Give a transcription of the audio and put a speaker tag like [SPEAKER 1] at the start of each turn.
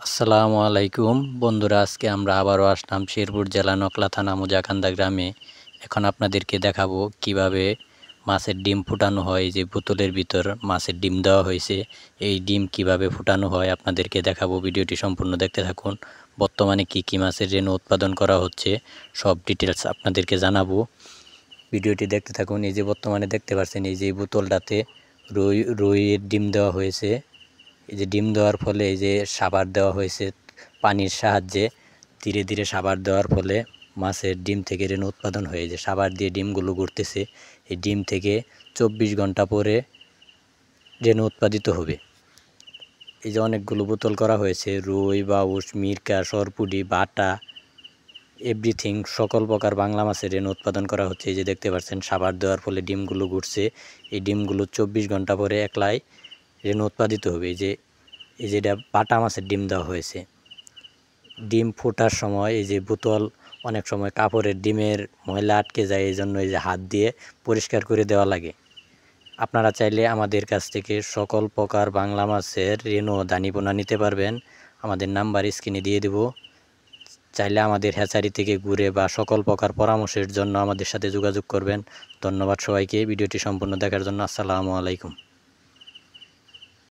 [SPEAKER 1] আসসালামু আলাইকুম বন্ধুরা, আজকে আমরা আবারও আসলাম শেরপুর জেলা নকলা থানা মুজাকান্দা গ্রামে। এখন আপনাদেরকে দেখাবো কিভাবে মাছের ডিম ফুটানো হয়। যে বোতলের ভিতর মাছের ডিম দেওয়া হয়েছে, এই ডিম কিভাবে ফুটানো হয় আপনাদেরকে দেখাবো। ভিডিওটি সম্পূর্ণ দেখতে থাকুন। বর্তমানে কি মাছের রেণু উৎপাদন করা হচ্ছে সব ডিটেলস আপনাদেরকে জানাবো। ভিডিওটি দেখতে থাকুন। এই যে বর্তমানে দেখতে পাচ্ছেন, এই যে বোতলটাতে রুইয়ের ডিম দেওয়া হয়েছে। এই যে ডিম দেওয়ার ফলে এই যে সাবার দেওয়া হয়েছে পানির সাহায্যে। ধীরে ধীরে সাবার দেওয়ার ফলে মাছের ডিম থেকে রেণু উৎপাদন হয়ে যে সাবার দিয়ে ডিমগুলো ঘুরতেছে। এই ডিম থেকে 24 ঘন্টা পরে রেণু উৎপাদিত হবে। এই যে অনেকগুলো বোতল করা হয়েছে, রুই, বাউস, মিরকা, সরপুঁটি, বাটা, এভরিথিং সকল প্রকার বাংলা মাছের রেণু উৎপাদন করা হচ্ছে। এই যে দেখতে পাচ্ছেন সাবার দেওয়ার ফলে ডিমগুলো ঘুরছে। এই ডিমগুলো 24 ঘন্টা পরে একলাই রেণু উৎপাদিত হবে। এই যে এটা বাটা মাছের ডিম দেওয়া হয়েছে। ডিম ফোটার সময় এই যে বোতল অনেক সময় কাপড়ের ডিমের ময়লা আটকে যায়, এই জন্য এই যে হাত দিয়ে পরিষ্কার করে দেওয়া লাগে। আপনারা চাইলে আমাদের কাছ থেকে সকল প্রকার বাংলা মাছের রেণু দানিপোনা নিতে পারবেন। আমাদের নাম্বার স্ক্রিনে দিয়ে দেব। চাইলে আমাদের হ্যাচারি থেকে ঘুরে বা সকল প্রকার পরামর্শের জন্য আমাদের সাথে যোগাযোগ করবেন। ধন্যবাদ সবাইকে ভিডিওটি সম্পূর্ণ দেখার জন্য। আসসালামু আলাইকুম।